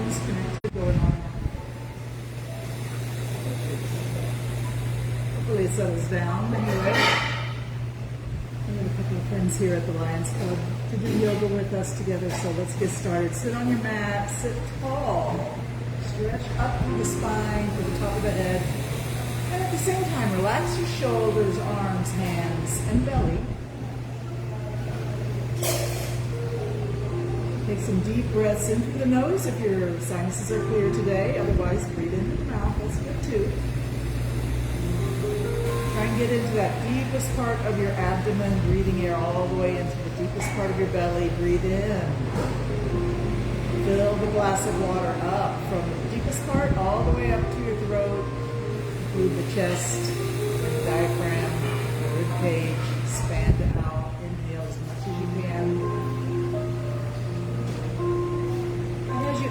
headphones connected going on. Hopefully it settles down. Anyway, we have a couple of friends here at the Lions Club to do yoga with us together, so let's get started. Sit on your mat, sit tall, stretch up through the spine to the top of the head, and at the same time, relax your shoulders, arms, hands, and belly. Take some deep breaths in through the nose if your sinuses are clear today. Otherwise, breathe into the mouth. That's good too. Try and get into that deepest part of your abdomen, breathing air all the way into the deepest part of your belly. Breathe in. Fill the glass of water up from the deepest part all the way up to your throat. Include the chest, the diaphragm, the rib cage. Expand out. Inhale as much as you can.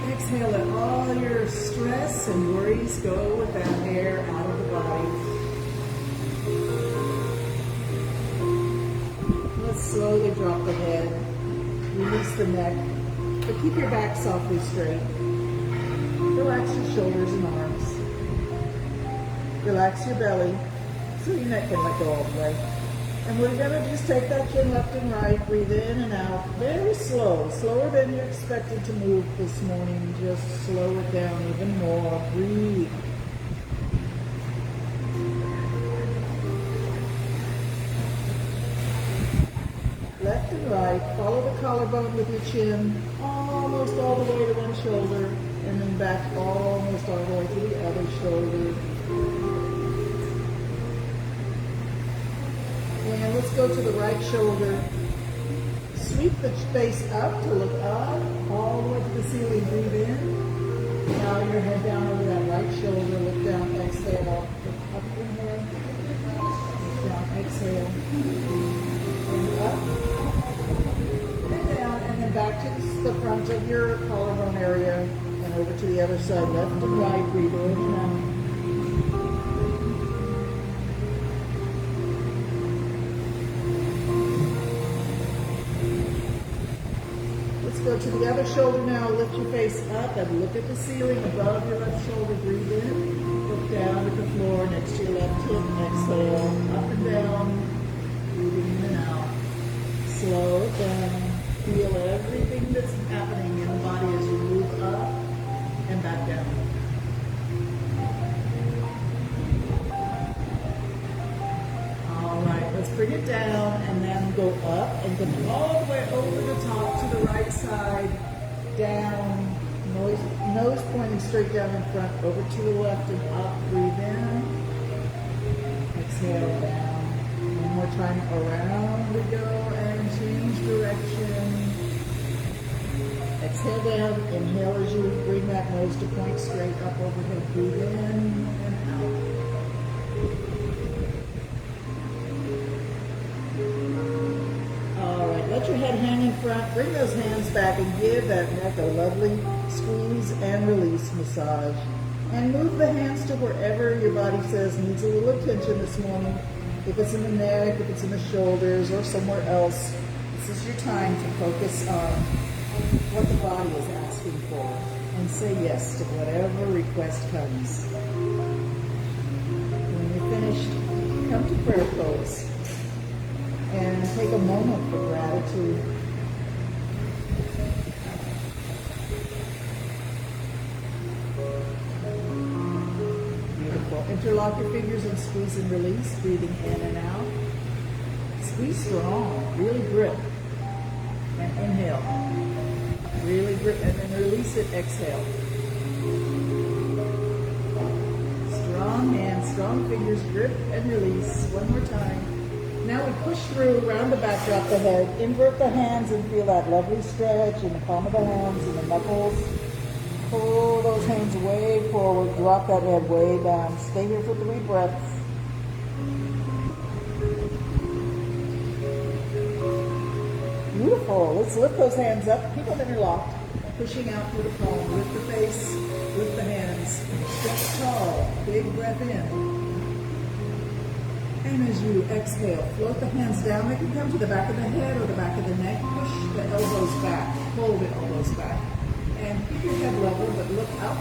Exhale, let all your stress and worries go with that air out of the body. Let's slowly drop the head, release the neck, but keep your back softly straight. Relax your shoulders and arms. Relax your belly so your neck can let go all the way. And we're going to just take that chin left and right, breathe in and out, very slow, slower than you expected to move this morning. Just slow it down even more. Breathe. Left and right, follow the collarbone with your chin, almost all the way to one shoulder, and then back almost all the way to the other shoulder. And let's go to the right shoulder. Sweep the face up to look up, all the way to the ceiling. Breathe in. Now your head down over that right shoulder. Look down, exhale. Look up, inhale. Look down, exhale. And up. And down, and then back to the front of your collarbone area. And over to the other side, left and right. Breathe in and out. Go to the other shoulder now. Lift your face up and look at the ceiling above your left shoulder. Breathe in. Look down at the floor next to your left hip. Exhale. Up and down. Breathing in and out. Slow it down. Feel everything that's happening in the body as you move up and back down. All right, let's bring it down and then go up and come all the way over the top to the right side, down, nose pointing straight down in front, over to the left and up. Breathe in. Exhale down. One more time, around we go and change direction. Exhale down. Inhale as you bring that nose to point straight up overhead. Breathe in and out. Let your head hang in front. Bring those hands back and give that neck a lovely squeeze and release massage. And move the hands to wherever your body says needs a little attention this morning. If it's in the neck, if it's in the shoulders, or somewhere else, this is your time to focus on what the body is asking for and say yes to whatever request comes. When you're finished, come to prayer pose. And take a moment for gratitude. Beautiful. Interlock your fingers and squeeze and release, breathing in and out. Squeeze strong, really grip. And inhale. Really grip, and then release it, exhale. Strong hands, strong fingers, grip and release. One more time. Now we push through, round the back, drop the head, invert the hands and feel that lovely stretch in the palm of the hands and the knuckles. Pull those hands way forward, drop that head way down. Stay here for 3 breaths. Beautiful. Let's lift those hands up, keep them interlocked. Pushing out through the palm, lift the face, lift the hands. Stretch tall, big breath in. And as you exhale, float the hands down. They can come to the back of the head or the back of the neck. Push the elbows back. Pull the elbows back. And keep your head level, but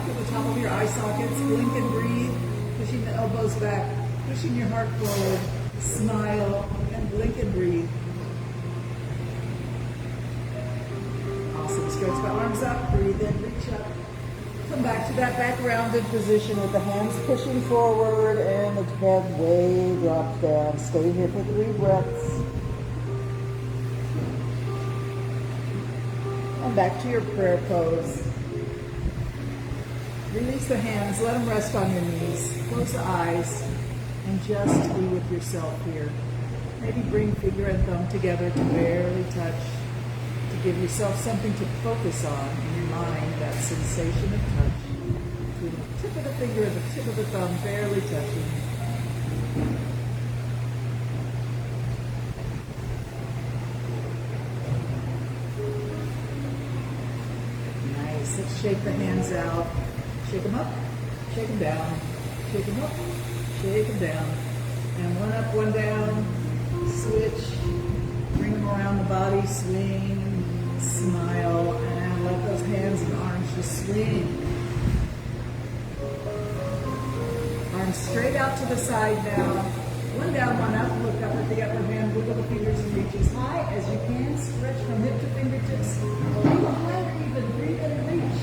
to the top of your eye sockets. Blink and breathe. Pushing the elbows back. Pushing your heart forward. Smile and blink and breathe. Awesome. Stretch the arms up. Breathe in. Reach up. Come back to that back rounded position with the hands pushing forward and the head way dropped down. Stay here for 3 breaths. And back to your prayer pose. Release the hands. Let them rest on your knees. Close the eyes and just be with yourself here. Maybe bring finger and thumb together to barely touch. Give yourself something to focus on in your mind, that sensation of touch. Between the tip of the finger and the tip of the thumb, barely touching. Nice. Let's shake the hands out. Shake them up, shake them down. Shake them up, shake them down. And one up, one down. Switch. Bring them around the body, swing. Smile and let those hands and arms just swing. Arms straight out to the side now. One down, one up. Look up at the upper hand. Wiggle the fingers and reach as high as you can. Stretch from hip to fingertips. A little higher even. Breathe and reach.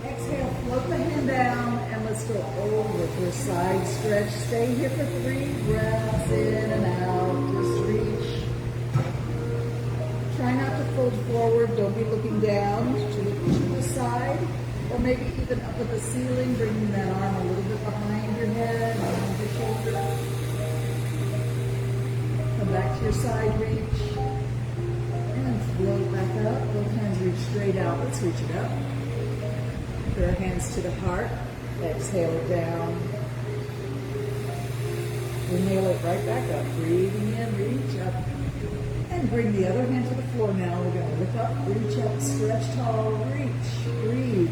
Exhale, float the hand down and let's go over for a side stretch. Stay here for 3 breaths in and out. Just reach. Try not to fold forward. Don't be looking down. To the side, or maybe even up at the ceiling, bringing that arm a little bit behind your head, behind your shoulder. Come back to your side reach, and float back up. Both hands reach straight out. Let's reach it up. Put our hands to the heart. Exhale it down. Inhale it right back up. Breathing in, reach up. And bring the other hand to the floor now. We're going to look up, reach up, stretch tall, reach, breathe.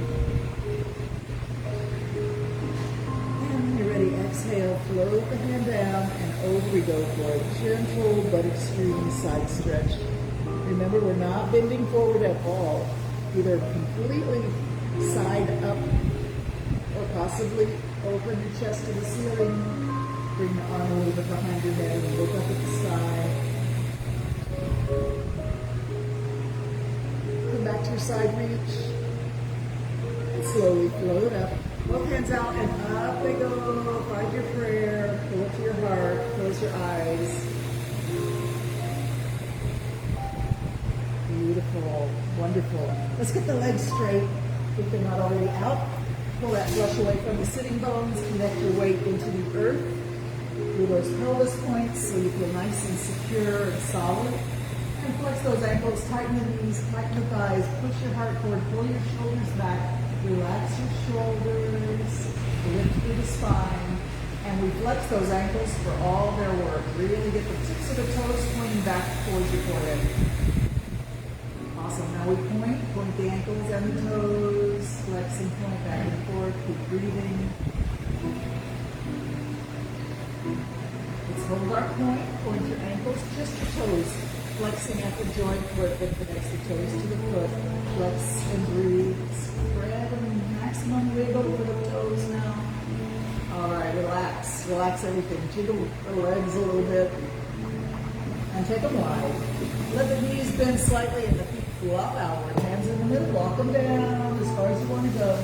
And when you're ready, exhale, float the hand down, and over we go for a gentle but extreme side stretch. Remember, we're not bending forward at all. Either completely side up, or possibly open your chest to the ceiling. Bring the arm a little bit behind your head and look up at the sky. Come back to your side reach. And slowly float up. Both hands out and up they go. Find your prayer. Pull it to your heart. Close your eyes. Beautiful. Wonderful. Let's get the legs straight if they're not already out. Pull that brush away from the sitting bones. Connect your weight into the earth. Through those pelvis points so you feel nice and secure and solid. And flex those ankles, tighten the knees, tighten the thighs, push your heart forward, pull your shoulders back, relax your shoulders, lift through the spine, and we flex those ankles for all their work. Really get the tips of the toes pointing back towards your forehead. Awesome. Now we point the ankles and the toes, flex and point back and forth, keep breathing. Let's hold our point your ankles, just the toes. Flexing at the joint, foot that connects the toes to the foot. Flex and breathe. Spread and maximum wiggle for the toes now. All right, relax. Relax everything. Jiggle the legs a little bit. And take them wide. Let the knees bend slightly and the feet flop outward. Hands in the middle. Walk them down as far as you want to go.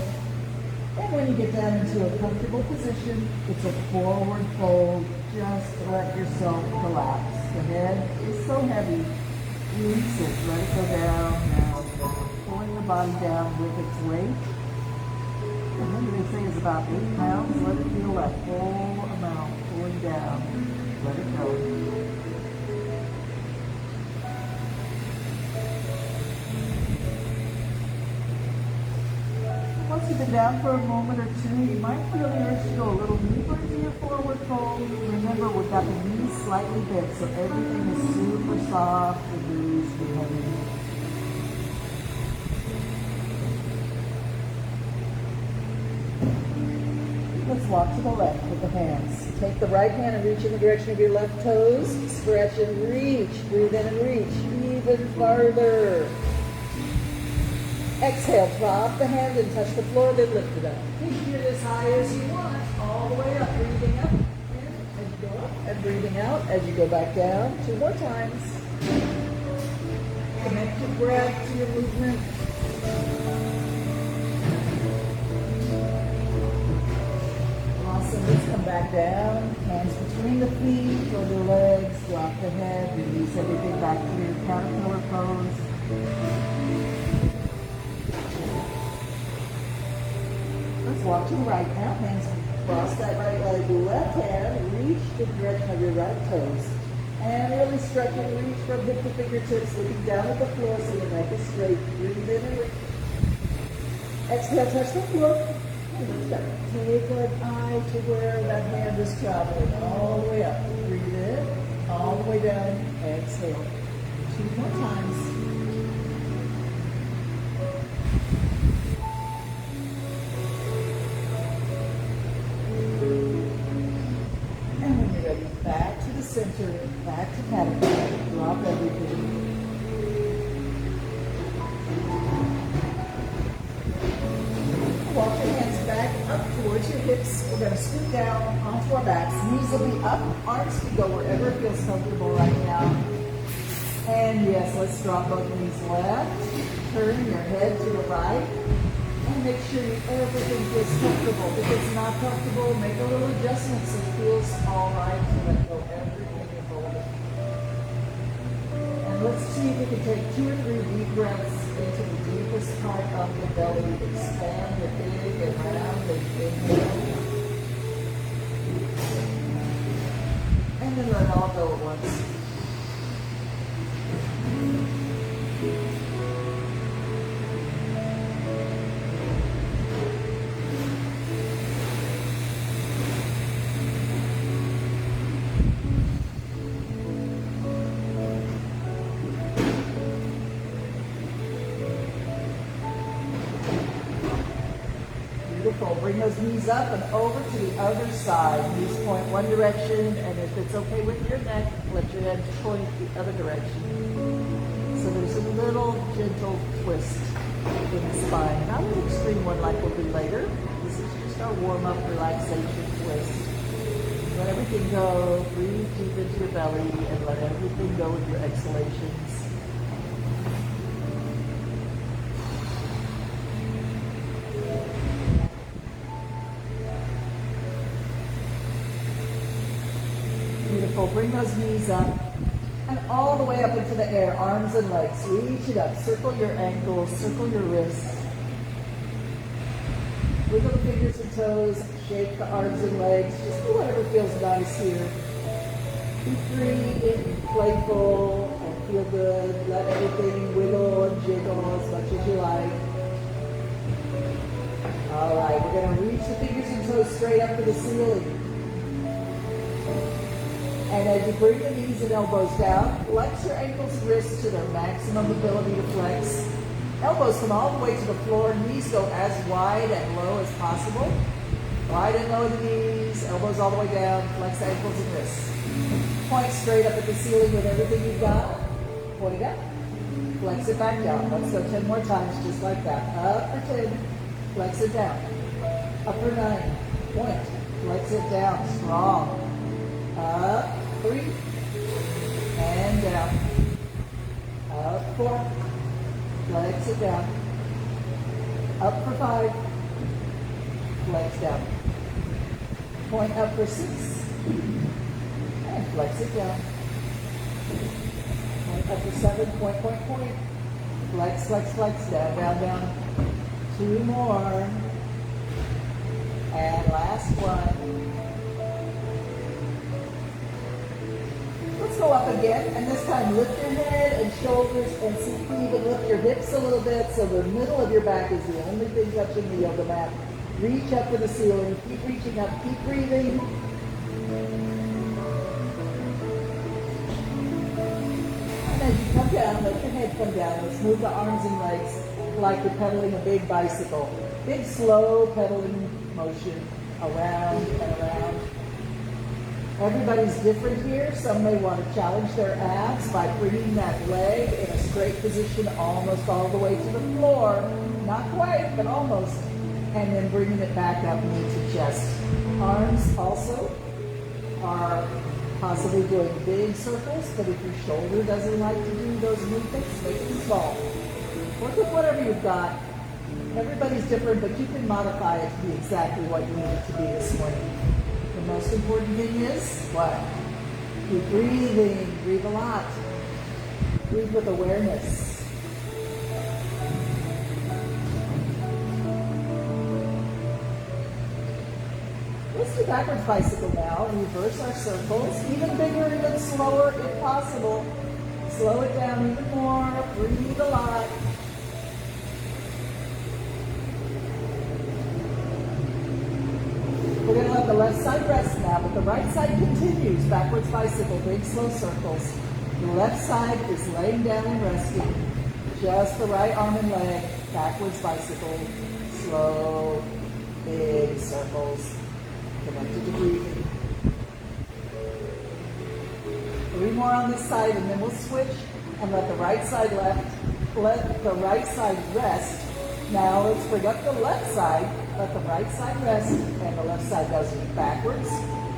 And when you get down into a comfortable position, it's a forward fold. Just let yourself relax. The head is so heavy. Release it. Let it go down. Now pulling the body down with its weight. And then they say it's about 8 pounds. Let it feel that full amount pulling down. Let it go. Once you've been down for a moment or two, you might feel the urge to go a little deeper into your forward fold. Remember, we've got the knees slightly bent, so everything is super soft and loose and heavy. Let's walk to the left with the hands. Take the right hand and reach in the direction of your left toes. Stretch and reach. Breathe in and reach even farther. Exhale, drop the hand and touch the floor, then lift it up. Keep it as high as you want, all the way up, breathing up as you go up, and breathing out as you go back down. 2 more times. Connect your breath to your movement. Awesome. Let's come back down. Hands between the feet or the legs. Drop the head. Release everything back to your caterpillar pose. Let's walk to the right now. Hands cross that right leg. Left hand. Reach the direction of your right toes. And really stretch and reach from hip to fingertips, looking down at the floor so your neck is straight. Breathe in and exhale, touch the floor. Take an eye to where that hand is traveling, all the way up. Breathe in, all the way down. Exhale. 2 more times. And when you're ready, back to the center, back to caterpillar. Drop everything. Walk your hands back up towards your hips. We're going to scoot down onto our backs. Knees will be up. Arms can go wherever it feels comfortable right now. And yes, let's drop both knees left. Turn your head to the right. And make sure everything feels comfortable. If it's not comfortable, make a little adjustment so it feels all right to let go everything and hold it. And let's see if we can take 2 or 3 deep breaths into the deepest part of the belly. Expand the big and round and inhale. And then let it all go at once. Beautiful. Bring those knees up and over to the other side. Knees point one direction, and if it's okay with your neck, let your head point the other direction. So there's a little gentle twist in the spine. Not an extreme one like we'll do later. This is just our warm-up relaxation twist. Let everything go. Breathe deep into your belly and let everything go with your exhalations. Beautiful. Bring those knees up and all the way up into the air, arms and legs. Reach it up. Circle your ankles, circle your wrists. Wiggle the fingers and toes, shake the arms and legs. Just do whatever feels nice here. Be free and playful and feel good. Let everything wiggle and jiggle as much as you like. All right, we're going to reach the fingers and toes straight up to the ceiling. And as you bring the knees and elbows down, flex your ankles and wrists to their maximum ability to flex. Elbows come all the way to the floor. Knees go as wide and low as possible. Wide and low the knees, elbows all the way down, flex ankles and wrists. Point straight up at the ceiling with everything you've got. Point it up. Flex it back down. Let's go 10 more times just like that. Up for 10. Flex it down. Up for 9. Point. Flex it down. Strong. Up, 3, and down. Up, 4, flex it down. Up for 5, flex down. Point up for 6, and flex it down. Point up for 7, point, flex, flex, flex, down, down, down. 2 more, and last one. Let's go up again, and this time lift your head and shoulders and see if you can even lift your hips a little bit so the middle of your back is the only thing touching the yoga mat. Reach up to the ceiling, keep reaching up, keep breathing. And as you come down, let your head come down. Let's move the arms and legs like you're pedaling a big bicycle. Big slow pedaling motion around and around. Everybody's different here. Some may want to challenge their abs by bringing that leg in a straight position almost all the way to the floor. not quite, but almost. And then bringing it back up into chest. Arms also are possibly doing big circles, but if your shoulder doesn't like to do those movements, make them small. Work with whatever you've got. Everybody's different, but you can modify it to be exactly what you need it to be this morning. The most important thing is what? Keep breathing. Breathe a lot. Breathe with awareness. Let's do backwards bicycle now. Reverse our circles. Even bigger, even slower if possible. Slow it down even more. Breathe a lot. We're going to let the left side rest now, but the right side continues. Backwards bicycle, big slow circles. The left side is laying down and resting. Just the right arm and leg. Backwards bicycle. Slow, big circles. Connected to breathing. 3 more on this side, and then we'll switch and let the right side let the right side rest. Now let's bring up the left side, let the right side rest, and the left side goes backwards.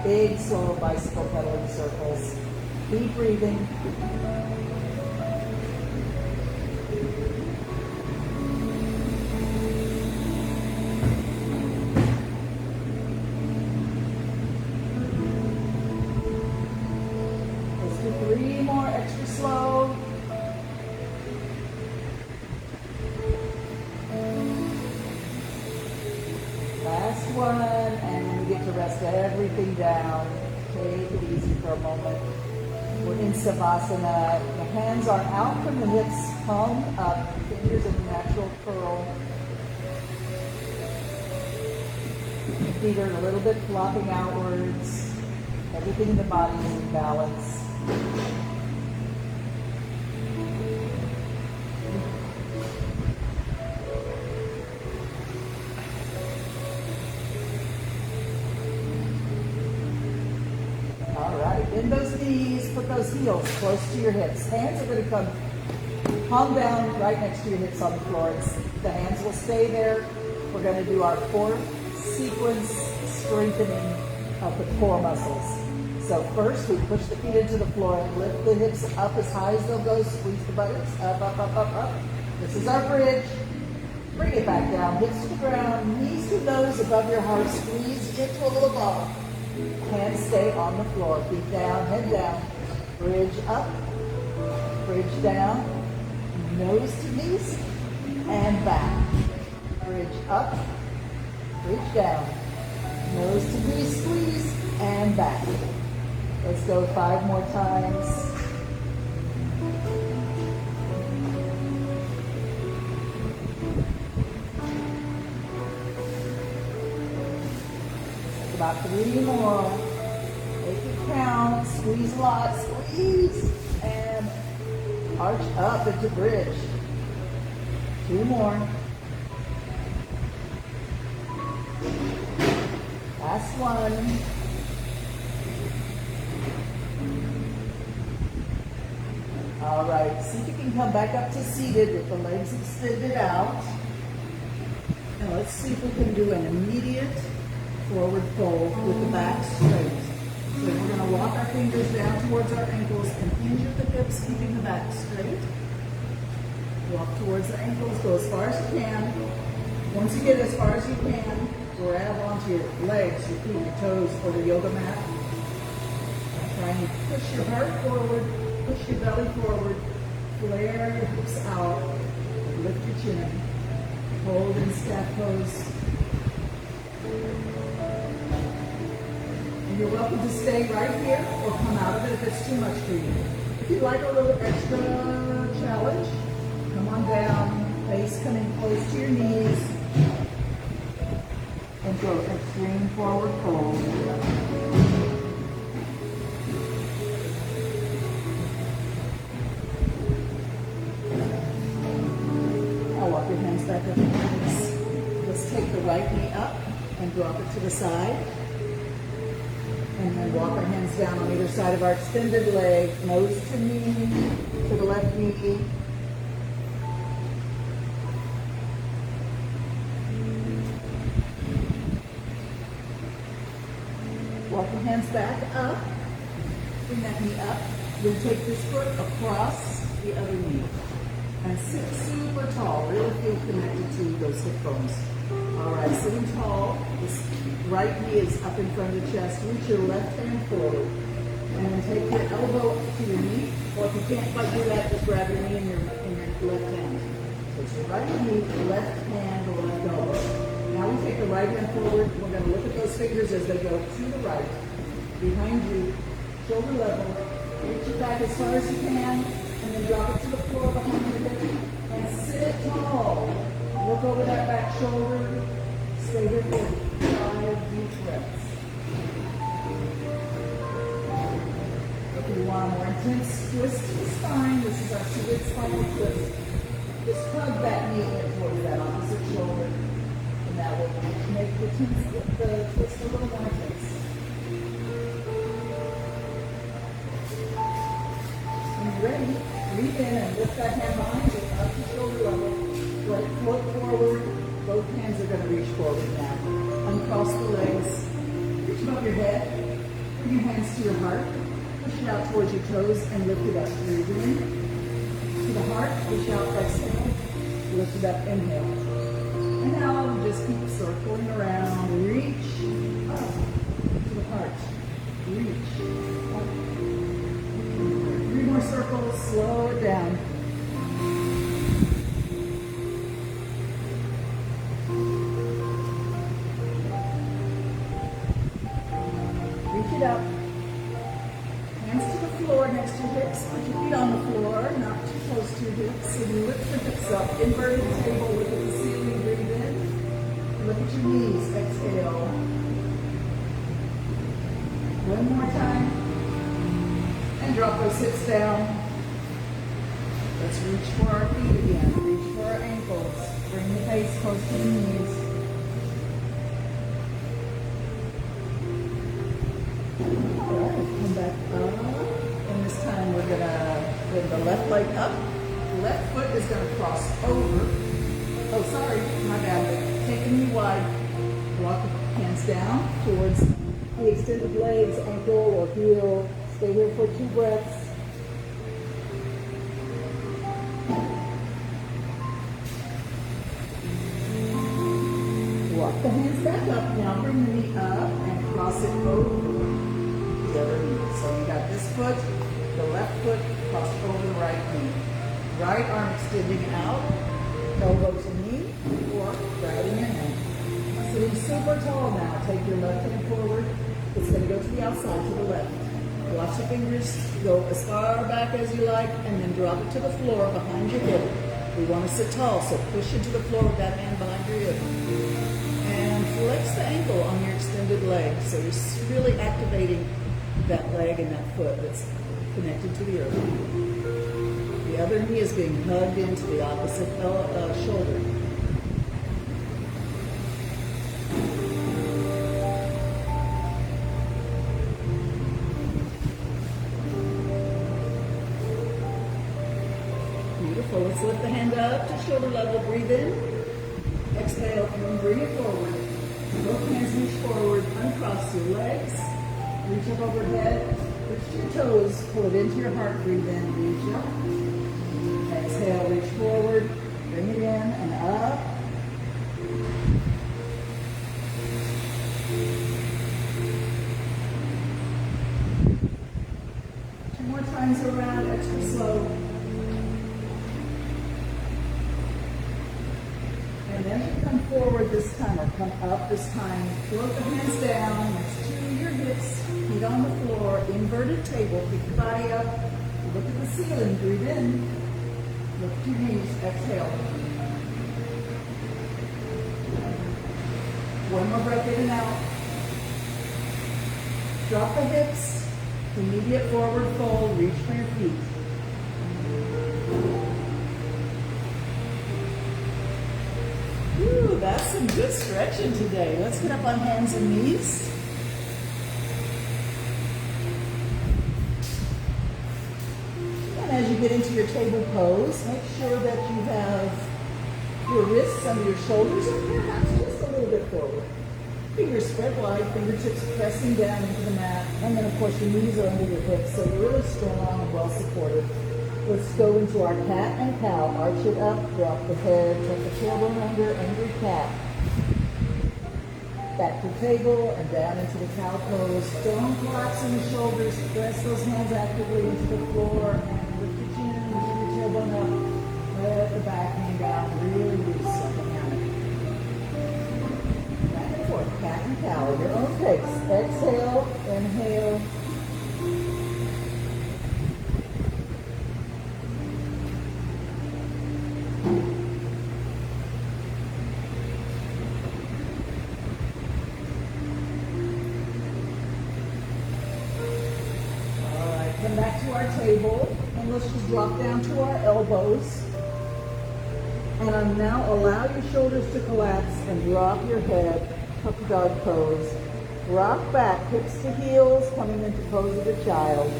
Big, slow bicycle pedaling circles. Keep breathing. Let's do 3 more extra slow. Last one, and then we get to rest everything down. Take it easy for a moment. We're in Savasana. The hands are out from the hips, palm up, fingers in a natural curl. The feet are a little bit flopping outwards. Everything in the body is in balance. Bend those knees, put those heels close to your hips. Hands are going to come palm down right next to your hips on the floor. The hands will stay there. We're going to do our 4th sequence strengthening of the core muscles. So first we push the feet into the floor and lift the hips up as high as they'll go. Squeeze the buttocks up, up, up, up, up. This is our bridge. Bring it back down, hips to the ground, knees to nose above your heart. Squeeze into a little ball. Hands stay on the floor, feet down, head down, bridge up, bridge down, nose to knees, and back. Bridge up, bridge down, nose to knees, squeeze, and back. Let's go 5 more times. About 3 more. Take your count. Squeeze a lot. Squeeze. And arch up into bridge. 2 more. Last one. All right. See if you can come back up to seated with the legs extended out. And let's see if we can do an immediate forward fold with the back straight. So we're going to walk our fingers down towards our ankles and hinge at the hips, keeping the back straight. Walk towards the ankles, go as far as you can. Once you get as far as you can, grab onto your legs, your feet, your toes, or the yoga mat. Try and push your heart forward, push your belly forward, flare your hips out, lift your chin. Hold in staff pose. And you're welcome to stay right here or come out of it if it's too much for you. If you'd like a little extra challenge, come on down, face coming close to your knees, and go extreme forward fold. Now walk your hands back up to your knees. Let's take the right knee up and drop it to the side. And then walk our hands down on either side of our extended leg, nose to knee, to the left knee. Walk the hands back up. Bring that knee up. Then take this foot across the other knee. And sit super tall. Really feel connected to those hip bones. All right, sitting tall. This right knee is up in front of the chest. Reach your left hand forward. And then take your elbow to your knee. Or if you can't quite do that, just grab your knee in your left hand. So it's your right knee, left hand, or left elbow. Now we take the right hand forward. We're going to look at those fingers as they go to the right. Behind you, shoulder level. Reach it back as far as you can. And then drop it to the floor behind your hip. And sit tall. Look over that back shoulder. Stay there for 5 deep breaths. If you want a more intense twist to the spine, this is our seated spinal twist. Just hug that knee in towards that opposite shoulder. And that will make the twist a little more intense. When you're ready, breathe in and lift that hand behind you up to shoulder level. Right foot forward. Both hands are going to reach forward now. Uncross the legs. Reach above your head. Bring your hands to your heart. Push it out towards your toes and lift it up. Breathe in. To the heart. Push out, exhale. Lift it up, inhale. And now just keep circling around. Reach up to the heart. Reach up. 3 more circles. Slow it down. Reach it up. Hands to the floor next to your hips. Put your feet on the floor, not too close to your hips. So you lift the hips up. Inverted table, look at the ceiling. Breathe in. Look at your knees. Exhale. One more time. And drop those hips down. Let's reach for our feet again. Reach for our ankles. Bring the face close to the knees. Alright, come back up. And this time we're going to bring the left leg up. The left foot is going to cross over. Oh, sorry, my bad. Take the knee wide. Walk the hands down towards the extended legs, ankle or heel. Stay here for 2 breaths. Walk the hands back up. Now bring the knee up and cross it over the other knee. So you got this foot, the left foot crossed over the right knee. Right arm extending out, elbow to knee, or grabbing your hand. Sitting super tall now. Take your left hand forward. It's going to go to the outside, to the left. Watch your fingers go as far back as you like, and then drop it to the floor behind your hip. We want to sit tall, so push into the floor with that hand behind your hip. And flex the ankle on your extended leg. So you're really activating that leg and that foot that's connected to the earth. The other knee is being hugged into the opposite shoulder. Beautiful. Let's lift the hand up to shoulder level. Breathe in. Exhale and bring it forward. Both hands reach forward. Uncross your legs. Reach up overhead. Lift your toes. Pull it into your heart. Breathe in. Reach up. Exhale. Reach forward. Bring it in and up. Two more times around. Extra slow. And then come forward this time, or come up this time. Float the hands down next to your hips, feet on the floor, inverted table. Pick your body up. Look at the ceiling. Breathe in. Lift your knees. Exhale. One more breath in and out. Drop the hips. Immediate forward fold. Reach for your feet. Ooh, that's some good stretching today. Let's get up on hands and knees. And as you get into your table pose, make sure that you have your wrists under your shoulders and perhaps just a little bit forward. Fingers spread wide, fingertips pressing down into the mat, and then of course your knees are under your hips, so you're really strong and well supported. Let's go into our cat and cow. Arch it up, drop the head, tuck the tailbone under, angry cat. Back to table and down into the cow pose. Don't collapse in the shoulders. Press those hands actively into the floor and lift your chin, lift your tailbone up. Let the back hang down, really loose like a hammock. Back and forth, cat and cow, at your own pace. Exhale, inhale. Come back to our table, and let's just drop down to our elbows. And now allow your shoulders to collapse and drop your head, puppy dog pose. Rock back, hips to heels, coming into pose of a child.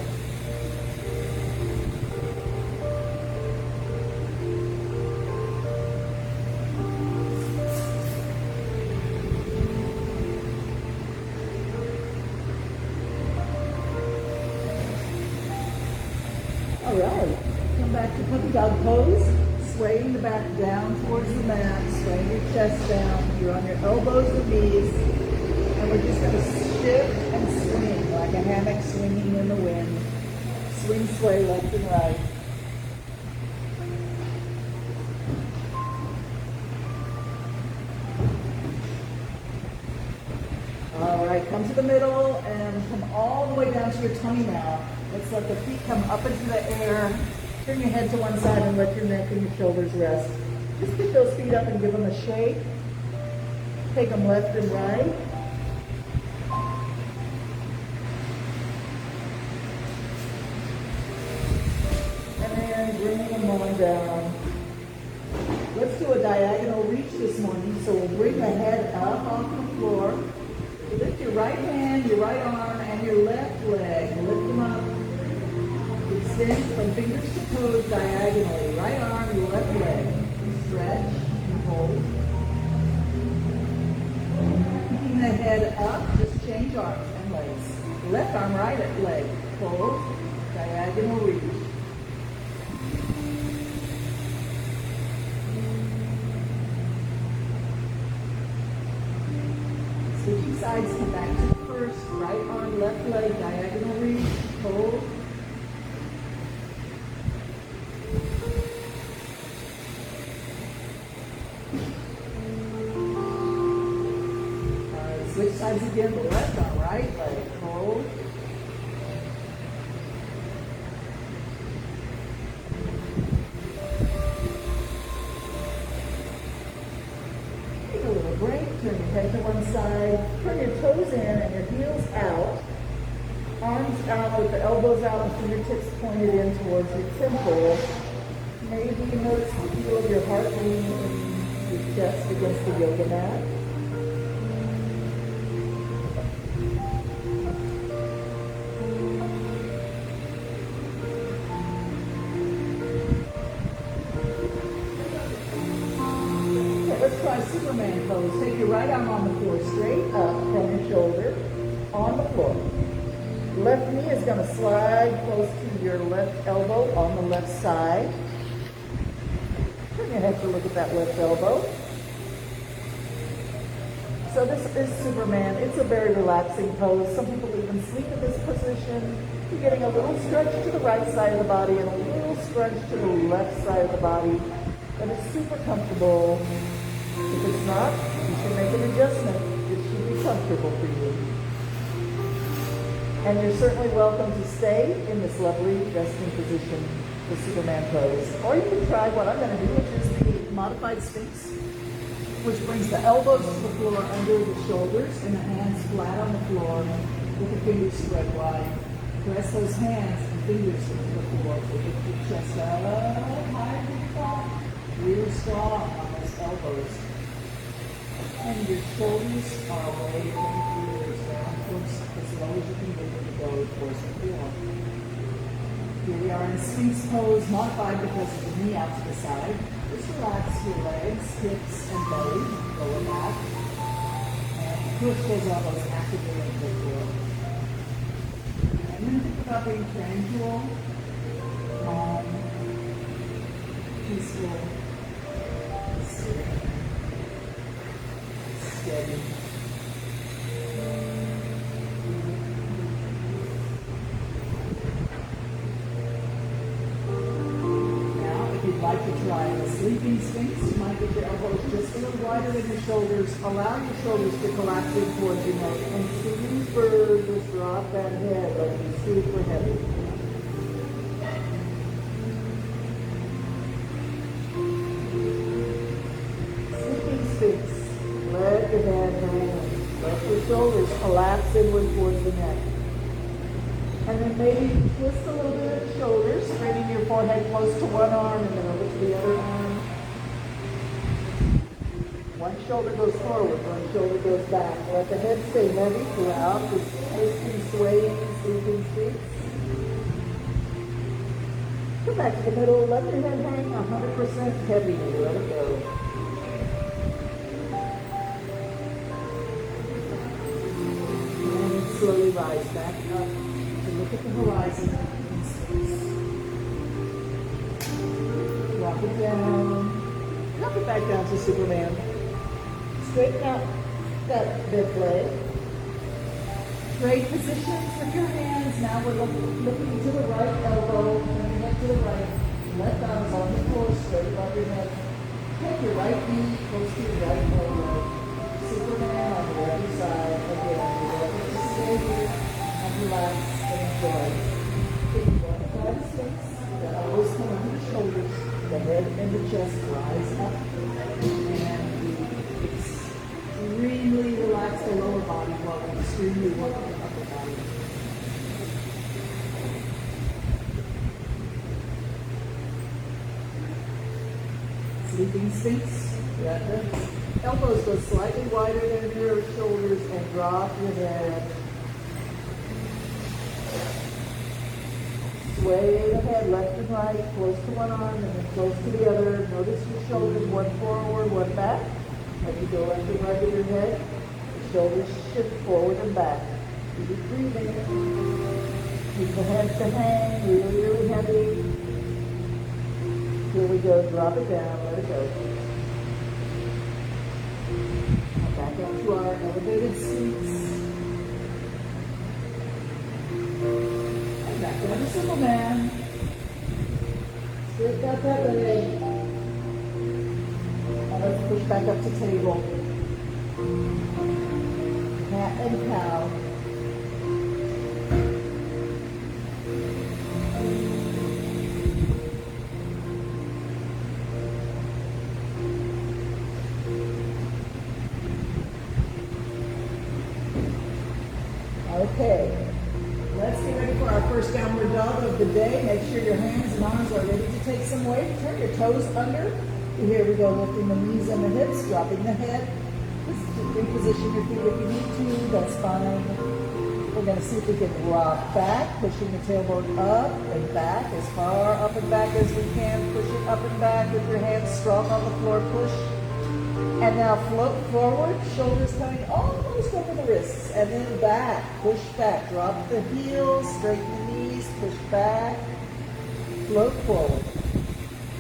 All right, come back to puppy dog pose, swaying the back down towards the mat, swaying your chest down. You're on your elbows and knees, and we're just going to shift and swing like a hammock swinging in the wind. Swing, sway left and right. All right, come to the middle and come all the way down to your tummy now. Let's let the feet come up into the air. Turn your head to one side and let your neck and your shoulders rest. Just pick those feet up and give them a shake. Take them left and right. And then bring them on down. Let's do a diagonal reach this morning. So we'll bring the head up off the floor. Lift your right hand, your right arm, and your left leg. Lift them up. Extend from fingers to toes diagonally. Right arm, your left leg. Stretch and hold. Keeping the head up, just change arms and legs. Left arm, right leg. Hold. Diagonal reach. Switching sides, come back to the first. Right arm, left leg, diagonal reach. Hold. Switch sides again, the left arm, right leg, hold. Take a little break, turn your head to one side, turn your toes in and your heels out. Arms out with the elbows out and fingertips pointed in towards your temple. Maybe you notice the feel of your heart beating in your chest against the yoga mat. Let's try Superman pose. Take your right arm on the floor, straight up from your shoulder, on the floor. Left knee is going to slide close to your left elbow on the left side. Turn your head to look at that left elbow. So this is Superman. It's a very relaxing pose. Some people even sleep in this position. You're getting a little stretch to the right side of the body and a little stretch to the left side of the body. But it's super comfortable. If it's not, you should make an adjustment. It should be comfortable for you. And you're certainly welcome to stay in this lovely resting position, the Superman pose. Or you can try what I'm going to do, which is the modified Sphinx, which brings the elbows to the floor under the shoulders and the hands flat on the floor with the fingers spread wide. Press those hands and fingers into the floor. Lift your chest up higher than the top. Really strong on those elbows. And your shoulders are away from the ears, down towards as low as you can get them to go towards the floor. Here we are in Sphinx pose, modified because of the knee out to the side. Just relax your legs, hips, and belly, lower back. And push those elbows actively into the floor. And then think about being tranquil, calm, peaceful, serene, steady. You'd like to try a sleeping sphinx, you might get your elbows just a little wider than your shoulders. Allow your shoulders to collapse in towards your neck and super just drop that head like you're super heavy. Sleeping sphinx. Let your head hang. Let your shoulders collapse inward towards the neck. And then maybe twist a little bit of the shoulders, straightening your forehead close to one arm and then over to the other arm. One shoulder goes forward, one shoulder goes back. Let the head stay heavy throughout this twisting, swaying, sleeping sphinx. Come back to the middle, let your head hang 100% heavy, let it go. And slowly rise back up. Look at the horizon in space. Drop it down. Drop it back down to Superman. Straighten out that bed leg. Great positions with your hands. Now we're looking to the right elbow, turning it to the right. Left arm is on the floor, straight above your head. Take your right knee close to your right elbow. Superman on the other side. Again, you're going to stay here and relax. Enjoy. Try the sphinx. The elbows come under the shoulders. The head and the chest rise up. And extremely relax the lower body while we extremely work the upper body. Sleeping sphinx. The elbows go slightly wider than your shoulders and drop your head. Sway the head left and right, close to one arm and then close to the other. Notice your shoulders, one forward, one back. As you go left and right with your head, the shoulders shift forward and back. Keep breathing. Keep the head to hang, really, really heavy. Here we go, drop it down, let it go. Now back up to our elevated seats. Back down to Superman. Straight out that leg. And let's push back up to table. Cat and cow. Okay. Let's get ready for our first downward dog of the day. Make sure your hands and arms are ready to take some weight. Turn your toes under. Here we go, lifting the knees and the hips, dropping the head. Just reposition your feet if you need to. That's fine. We're going to see if we can rock back, pushing the tailbone up and back, as far up and back as we can. Push it up and back with your hands strong on the floor. Push. And now float forward, shoulders coming almost over the wrists, and then back, push back, drop the heels, straighten the knees, push back, float forward.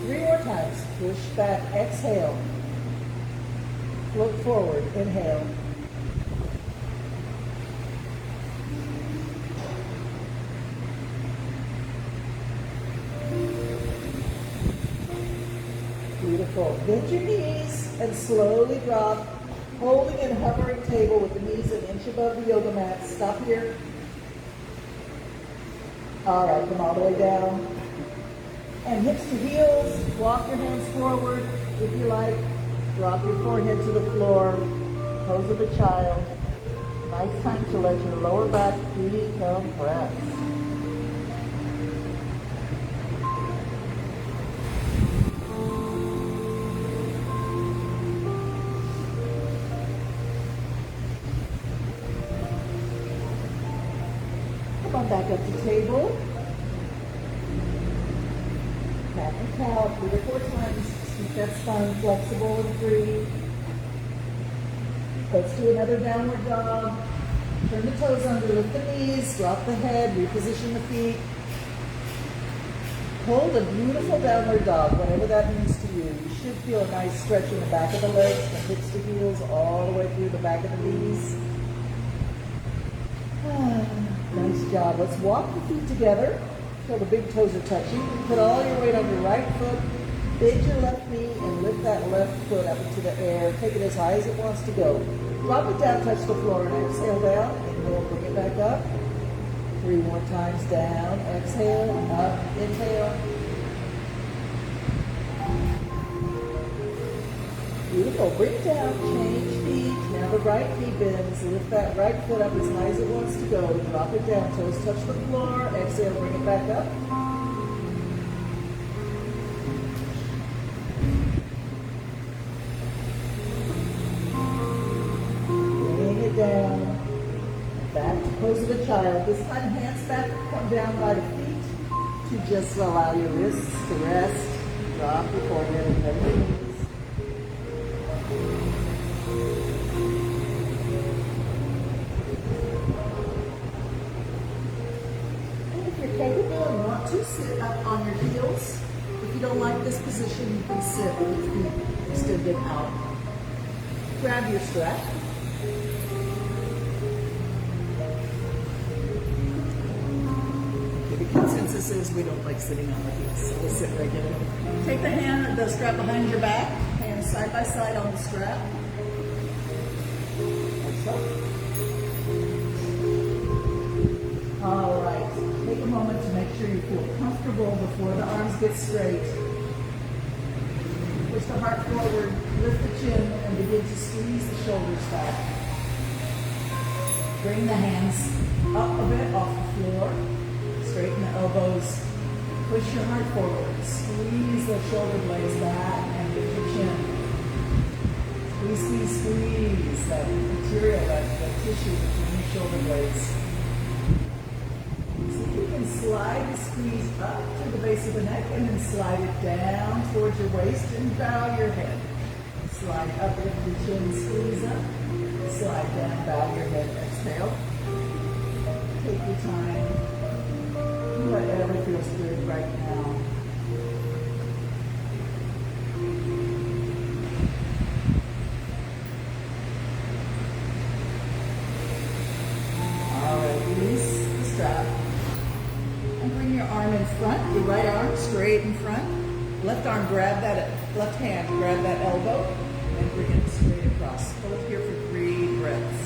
3 more times, push back, exhale, float forward, inhale. Beautiful. Bend your knees and slowly drop, holding and hovering table with the knees an inch above the yoga mat. Stop here. All right, come all the way down. And hips to heels, walk your hands forward if you like. Drop your forehead to the floor, pose of a child. Nice time to let your lower back decompress. Come on back up to table. Cat and cow 3 or 4 times. Keep that spine flexible and free. Let's do another downward dog. Turn the toes under, lift the knees, drop the head, reposition the feet. Hold a beautiful downward dog, whatever that means to you. You should feel a nice stretch in the back of the legs, from hips to heels, all the way through the back of the knees. Nice job. Let's walk the feet together until the big toes are touching. Put all your weight on your right foot. Bend your left knee and lift that left foot up into the air. Take it as high as it wants to go. Drop it down, touch the floor, and exhale down. Inhale, bring it back up. 3 more times down. Exhale, up, inhale. Beautiful. Bring it down, change feet. Now the right knee bends. Lift that right foot up as high as it wants to go. Drop it down, toes touch the floor. Exhale, bring it back up. Down, back to pose of a child. This time hands back, come down by the feet to just allow your wrists to rest. Drop your forehead and bend your knees. And if you're capable and want to, sit up on your heels. If you don't like this position, you can sit with your feet extended out. Grab your strap. Consensus is we don't like sitting on the heels, so we'll sit regularly. Take the strap behind your back, hands side by side on the strap. Like so. All right, take a moment to make sure you feel comfortable before the arms get straight. Push the heart forward, lift the chin, and begin to squeeze the shoulders back. Bring the hands up a bit off the floor. Straighten the elbows, push your heart forward, squeeze the shoulder blades back and lift your chin. Squeeze, squeeze, squeeze that material, that tissue between your shoulder blades. See if you can slide the squeeze up to the base of the neck and then slide it down towards your waist and bow your head. Slide up, lift your chin, squeeze up, slide down, bow your head, exhale. Take your time. Whatever feels good right now. All right, release the strap. And bring your arm in front, your right arm straight in front. Left hand grab that elbow, and bring it straight across. Hold here for 3 breaths.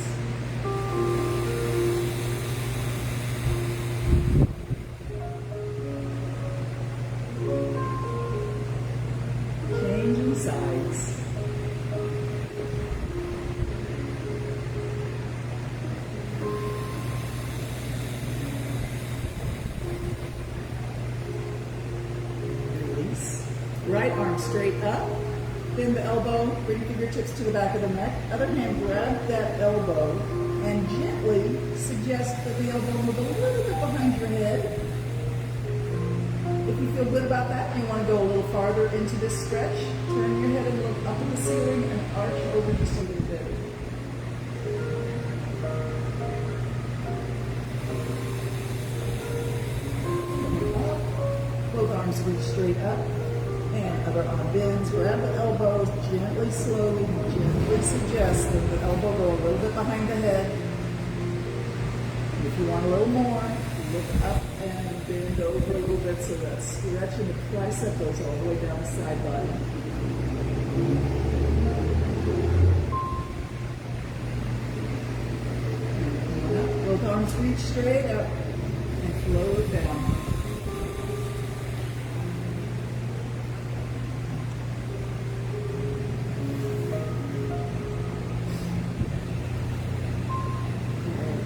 Changing sides. Release. Right arm straight up. Bend the elbow. Bring fingertips to the back of the neck. Other hand, grab that elbow and gently suggest that the elbow move a little bit behind your head. If you feel good about that and you want to go a little farther into this stretch, turn your head and look up at the ceiling and arch over just a little bit. Both arms reach straight up and other arm bends. Grab the elbows gently, slowly, gently suggest that the elbow go a little bit behind the head. If you want a little more, look up and bend over a little bit so that stretch in the tricep goes all the way down the side body. Both arms reach straight up and flow down.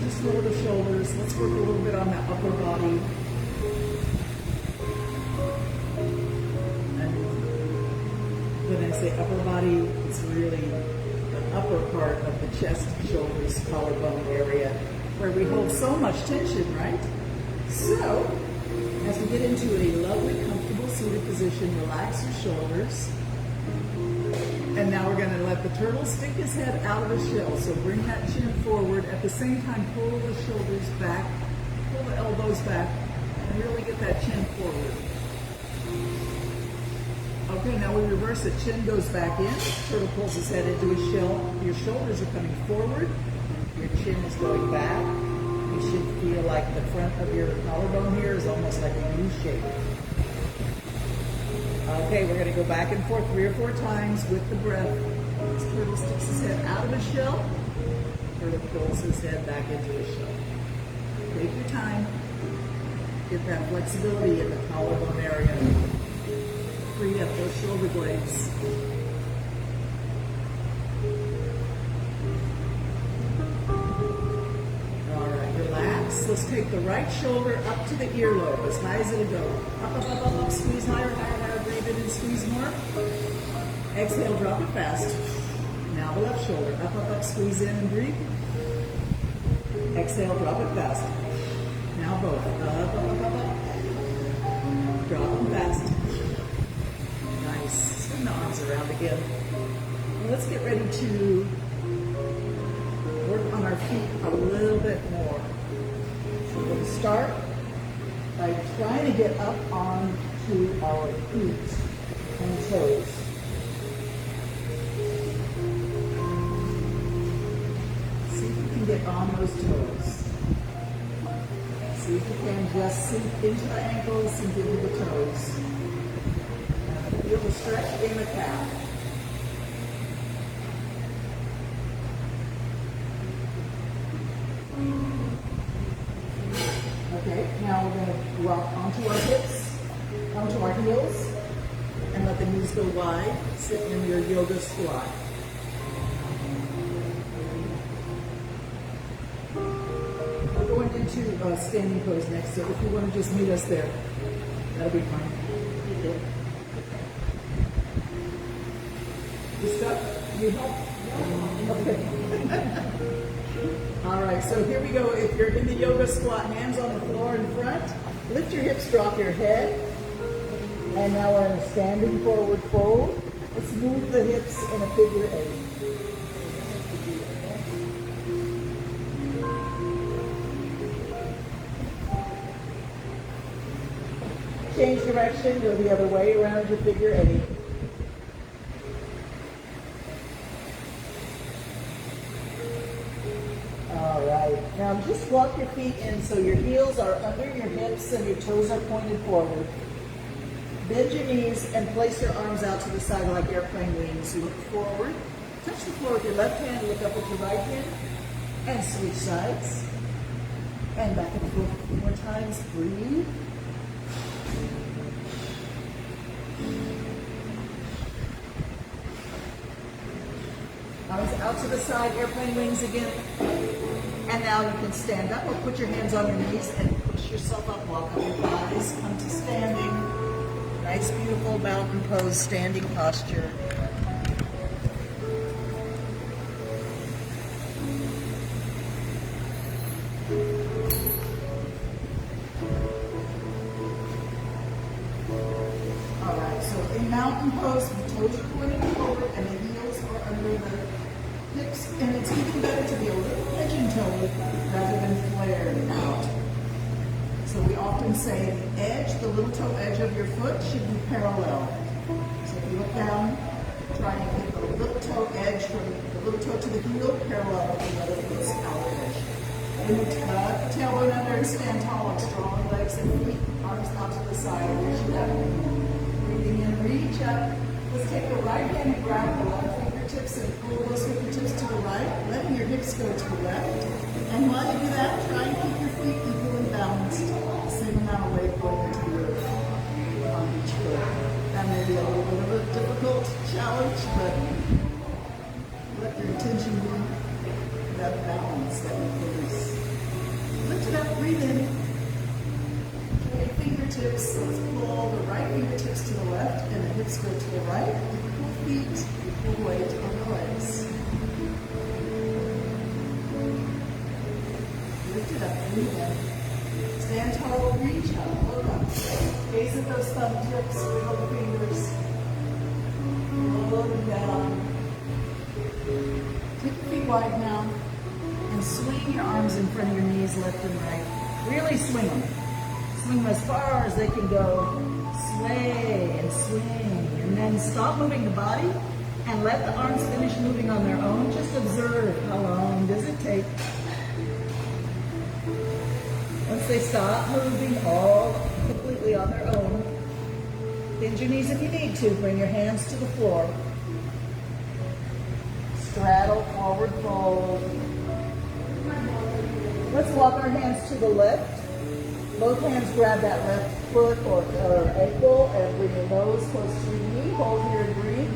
Just lower the shoulders. Let's work a little bit on that upper body. And when I say upper body, it's really the upper part of the chest, shoulders, collarbone area where we hold so much tension, right? So, as we get into a lovely, comfortable seated position, relax your shoulders and And now we're going to let the turtle stick his head out of the shell. So bring that chin forward. At the same time, pull the shoulders back, pull the elbows back, and really get that chin forward. Okay, now we reverse it. Chin goes back in. Turtle pulls his head into his shell. Your shoulders are coming forward. Your chin is going back. You should feel like the front of your collarbone here is almost like a U shape. Okay, we're going to go back and forth 3 or 4 times with the breath. This turtle sticks his head out of his shell. Turtle pulls his head back into his shell. Take your time. Get that flexibility in the collarbone area. Free up those shoulder blades. All right, relax. Let's take the right shoulder up to the earlobe, as high as it'll go. Up, up, up, up, up. Squeeze higher, higher, higher. Breathe in and squeeze more. Exhale, drop it fast. Now the left shoulder. Up, up, up. Squeeze in and breathe. Exhale, drop it fast. Now both. Up, up, up, up, up. Drop them fast. Nice. Spin the arms around again. Well, let's get ready to work on our feet a little bit more. So we're going to start by trying to get up onto our feet and toes. See if you can get on those toes. See if you can just sink into the ankles, sink into the toes. Feel the stretch in the calf. Okay, now we're going to rock onto our hips, onto our heels, and let the knees go wide. Sit in your yoga squat. We're going into standing pose next, so if you want to just meet us there, that'll be fine. Okay. You stuck? You help? Okay. All right, so here we go. If you're in the yoga squat, hands on the floor in front, lift your hips, drop your head. And now we're in a standing forward fold. Let's move the hips in a figure 8. Change direction, go the other way around your figure 8. Now just walk your feet in so your heels are under your hips and your toes are pointed forward. Bend your knees and place your arms out to the side like airplane wings. Look forward. Touch the floor with your left hand, look up with your right hand, and switch sides. And back and forth a few more times. Breathe. Arms out to the side, airplane wings again. And now you can stand up or put your hands on your knees and push yourself up, walk up your thighs, come to standing. Nice, beautiful mountain pose, standing posture. All right, so in mountain pose, the toes are pointing forward and the heels are under the hips, and it's even better to be a little pigeon-toed rather than flared out. So we often say the edge, the little toe edge of your foot should be parallel. So if you look down, try and get the little toe edge from the little toe to the heel parallel with the other foot's outer edge. Then you tuck the tailbone under and stand tall with strong legs and feet, arms out to the side, reach up. Breathing in, reach up. Let's take the right hand and grab the left fingertips and pull those fingertips to the right, letting your hips go to the left. And while you do that, try and keep your feet equally balanced. Same amount of weight going into the earth on each foot. That may be a little bit of a difficult challenge, but let your attention be that balance that you produce. Lift it up, breathe in. Okay, fingertips, let's pull the right fingertips to the left and the hips go to the right. Equal feet, equal weight on the legs. Lift it up, breathe in. Stand tall, reach up, look up. Gaze at those thumb tips, wiggle the fingers. Look down. feet wide now. And swing your arms in front of your knees, left and right. Really swing them. Swing them as far as they can go. Sway and swing. And then stop moving the body and let the arms finish moving on their own. Just observe how long does it take. Once they stop moving all completely on their own, bend your knees if you need to. Bring your hands to the floor. Straddle, forward fold. Let's walk our hands to the left. Both hands grab that left foot or ankle and bring your nose close to your knee. Hold here and breathe.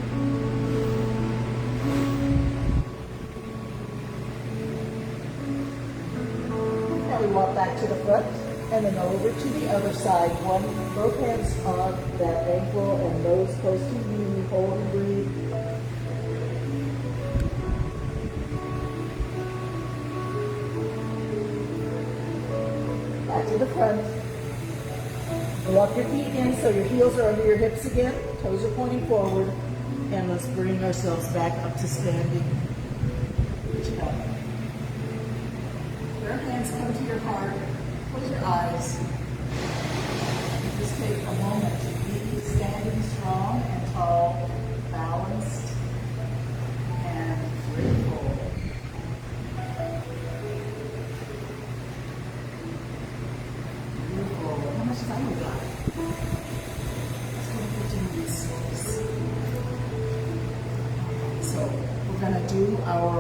Now we walk back to the front and then over to the other side. Both hands on that ankle and nose close to your knee. Hold and breathe. Back to the front. Walk your feet in so your heels are under your hips again. Toes are pointing forward. And let's bring ourselves back up to standing. Reach up. Your hands come to your heart. Close your eyes. Just take a moment to be standing strong and tall, balanced, and grateful. How much time we got? Let's go to 15 minutes. So we're going to do our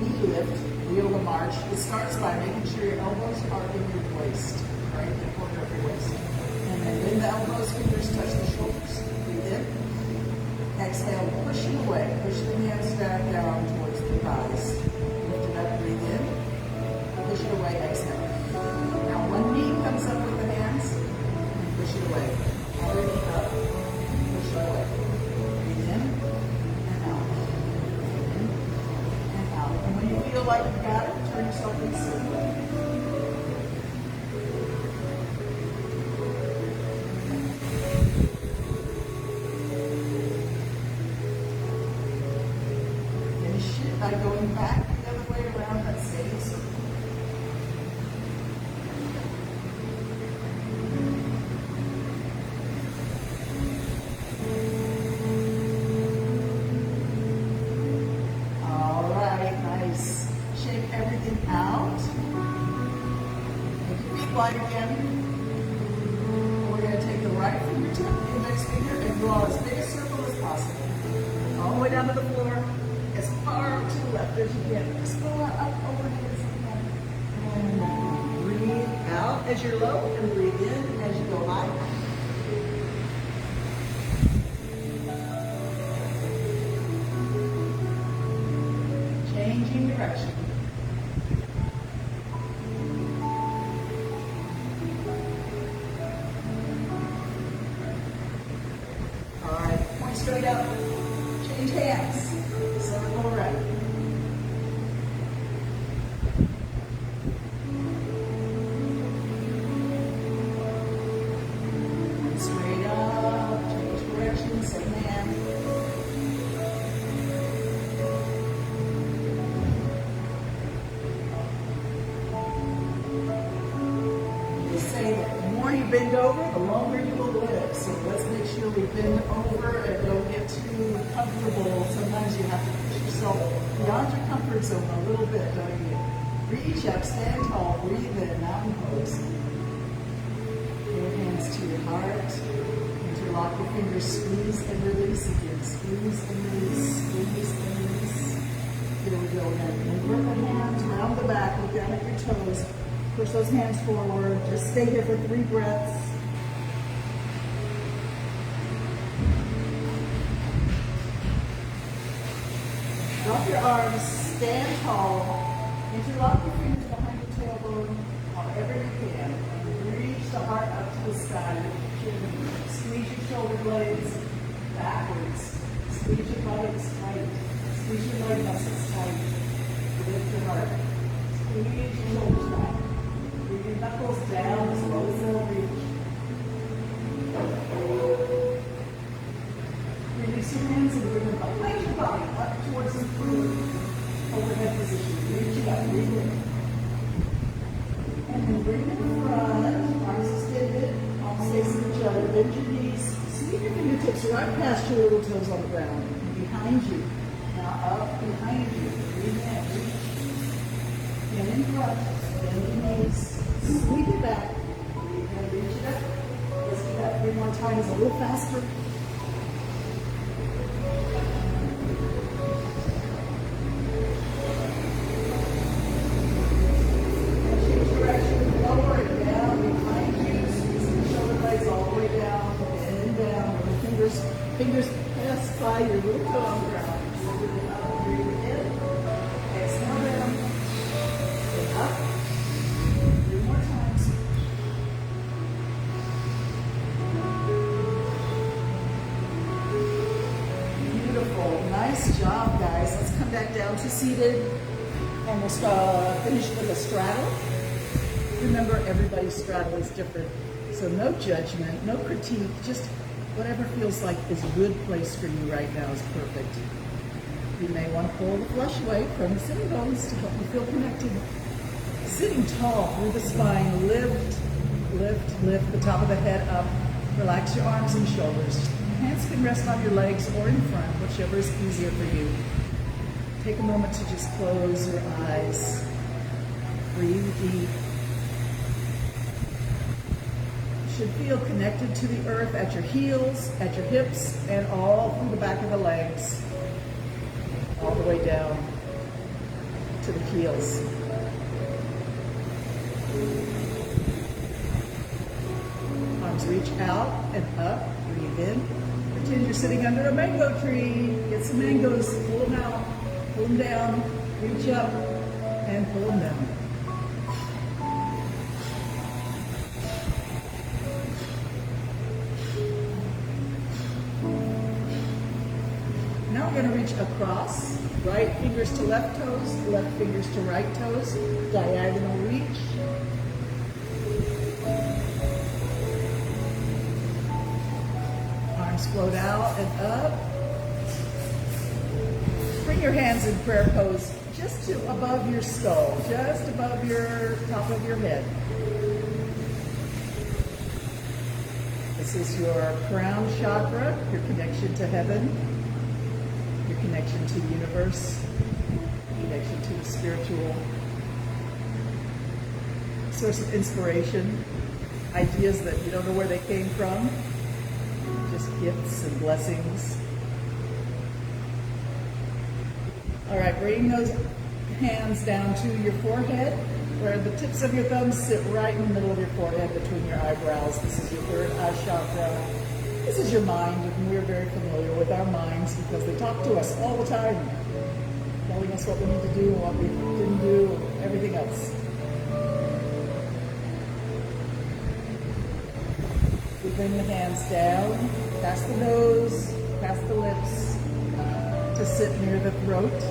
knee lift, wheel the march. It starts by making sure your elbows are in your waist, right? In the corner of your waist. And then bend the elbows, fingers touch the shoulders. Breathe in. Exhale, push it away. Push the hands back down towards the thighs. Lift it up, breathe in. Push it away, exhale. Now one knee comes up with the hands, and push it away. Other knee up, push it away. Breathe in, and out. In, and out. And when you feel like you got it, turn yourself in circle. Finish it by going back the other way around that same circle. Wide again. We're going to take the right fingertip, index finger, and draw as big a circle as possible. All the way down to the floor, as far to the left as you can. Just go up over here as you can. And breathe out as you're low, and breathe in as you go high. Changing direction. Straight up, change hands, circle around. Straight up, change direction, same hand. They say that the more you bend over, the longer you will live. So let's make sure we bend over and don't get too comfortable. Sometimes you have to push yourself beyond your comfort zone a little bit, don't you? Reach up, stand tall, breathe in, mountain pose. Your hands to your heart. Interlock your fingers, squeeze and release again. Squeeze and release, squeeze and release. Here we go again. Invert the hands, round the back, look down at your toes. Push those hands forward. Just stay here for 3 breaths. Drop your arms, stand tall, interlock your fingers behind your tailbone, however you can. Reach the heart up to the sky. Squeeze your shoulder blades backwards. Squeeze your legs tight. Squeeze your leg muscles tight. Lift your heart. Squeeze your shoulders back. Bring your knuckles down as low as they'll reach. release your hands and bring them behind your body, up towards the overhead position. Reach it up, breathe in. And then bring them in front, arms extended, palms facing each other, bend your knees, sweep your fingertips right past your little toes on the ground. And behind you. Now up, behind you. Breathe in, reach. And in front, bend your knees, sweep it back. Breathe in, reach it up. Let's do that 3 more times, a little faster. Fingers pressed by your little toe on the ground. Breathe in, exhale down, and up. 3 more times. Beautiful, nice job, guys. Let's come back down to seated, and we'll finish with a straddle. Remember, everybody's straddle is different, so no judgment, no critique, just whatever feels like is a good place for you right now is perfect. You may want to pull the flesh away from the sitting bones to help you feel connected. Sitting tall through the spine, lift, lift, lift the top of the head up. Relax your arms and shoulders. Hands can rest on your legs or in front, whichever is easier for you. Take a moment to just close your eyes. Breathe deep. Should feel connected to the earth at your heels, at your hips, and all through the back of the legs, all the way down to the heels. Arms reach out and up, breathe in. Pretend you're sitting under a mango tree. Get some mangoes, pull them out, pull them down, reach up, and pull them down. Now we're going to reach across, right fingers to left toes, left fingers to right toes, diagonal reach. Arms float out and up. Bring your hands in prayer pose just to above your skull, just above your top of your head. This is your crown chakra, your connection to heaven. Your connection to the universe, connection to the spiritual source of inspiration, ideas that you don't know where they came from, just gifts and blessings. All right, bring those hands down to your forehead, where the tips of your thumbs sit right in the middle of your forehead between your eyebrows. This is your third eye chakra. This is your mind, and we're very familiar with our minds because they talk to us all the time, telling us what we need to do, what we didn't do, everything else. We bring the hands down, past the nose, past the lips, to sit near the throat.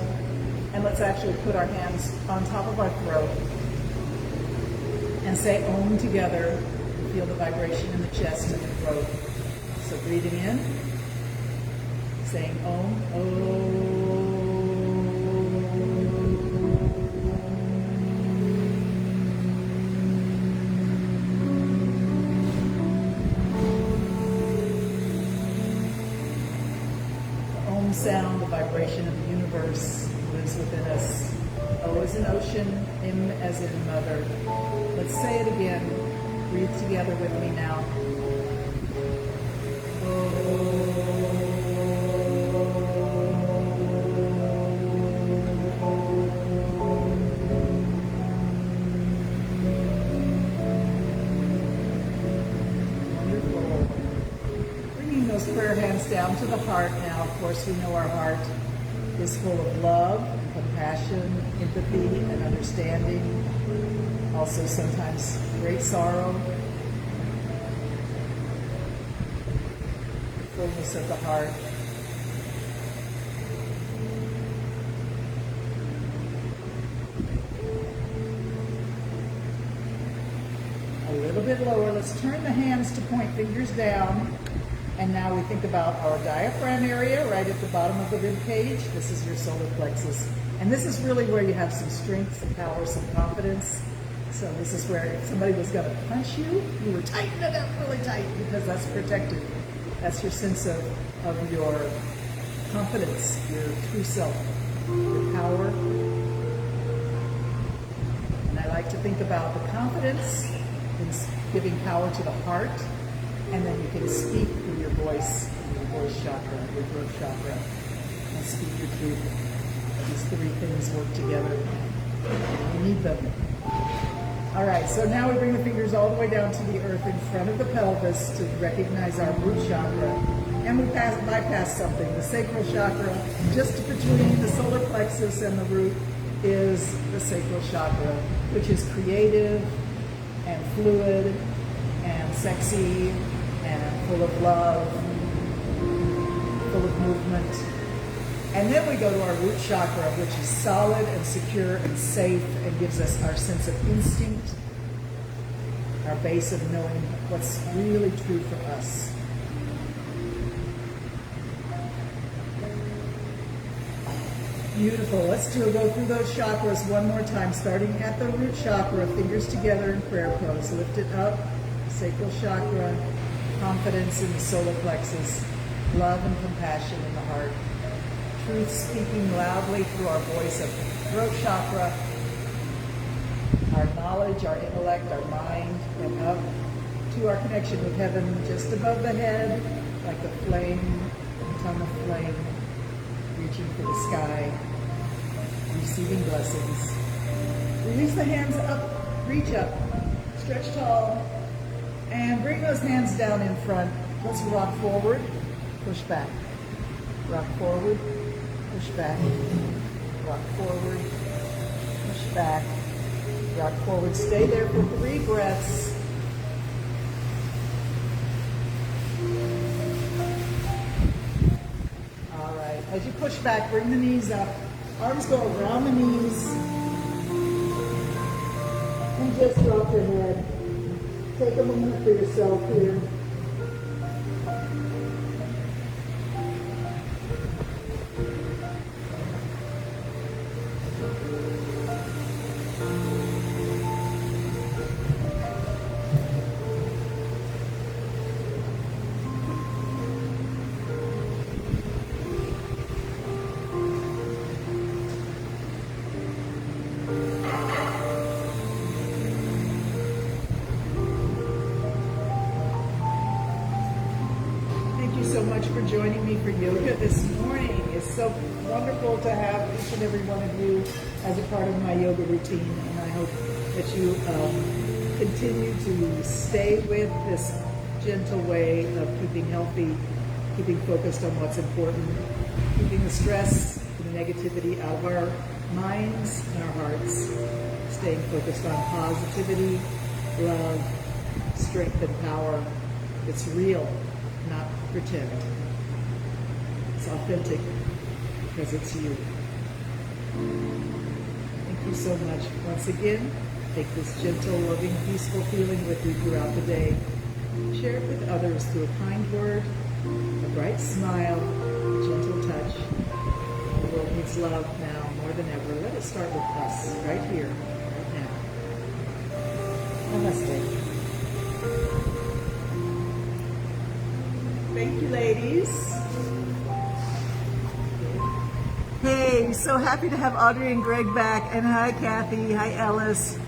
And let's actually put our hands on top of our throat and say Om together. Feel the vibration in the chest and the throat. So breathing in, saying Om, Om. The Om sound, the vibration of the universe lives within us. O as in ocean, M as in mother. Let's say it again. Breathe together with me now. Those prayer hands down to the heart now. Of course, we know our heart is full of love, and compassion, empathy, and understanding. Also, sometimes great sorrow. Fullness of the heart. A little bit lower. Let's turn the hands to point fingers down. And now we think about our diaphragm area right at the bottom of the rib cage. This is your solar plexus. And this is really where you have some strength, some power, some confidence. So this is where if somebody was going to punch you, you would tighten it up really tight because that's protected. That's your sense of your confidence, your true self, your power. And I like to think about the confidence in giving power to the heart. And then you can speak through your voice chakra, your throat chakra, and speak your truth. These three things work together. You need them. All right, so now we bring the fingers all the way down to the earth in front of the pelvis to recognize our root chakra. And we bypass something. The sacral chakra, just between the solar plexus and the root, is the sacral chakra, which is creative and fluid and sexy and full of love, full of movement. And then we go to our root chakra, which is solid and secure and safe and gives us our sense of instinct, our base of knowing what's really true for us. Beautiful. Let's go through those chakras one more time, starting at the root chakra, fingers together in prayer pose. Lift it up, sacral chakra, confidence in the solar plexus, love and compassion in the heart, truth speaking loudly through our voice of the throat chakra, our knowledge, our intellect, our mind, and up to our connection with heaven just above the head, like the flame, tongue of flame, reaching for the sky, receiving blessings. Release the hands up, reach up, stretch tall, and bring those hands down in front. Let's rock forward, push back. Rock forward, push back. Rock forward, push back. Rock forward. Stay there for 3 breaths. All right. As you push back, bring the knees up. Arms go around the knees. And just drop your head. Take a moment for yourself here. So much for joining me for yoga this morning. It's so wonderful to have each and every one of you as a part of my yoga routine, and I hope that you continue to stay with this gentle way of keeping healthy, keeping focused on what's important, keeping the stress and the negativity out of our minds and our hearts, staying focused on positivity, love, strength, and power. It's real, not pretend. It's authentic because it's you. Thank you so much. Once again, take this gentle, loving, peaceful feeling with you throughout the day. Share it with others through a kind word, a bright smile, a gentle touch. The world needs love now more than ever. Let it start with us right here, right now. Namaste. Thank you, ladies. Hey, so happy to have Audrey and Greg back. And hi, Kathy. Hi, Ellis.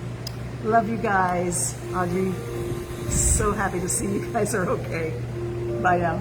Love you guys. Audrey, so happy to see you guys are okay. Bye now.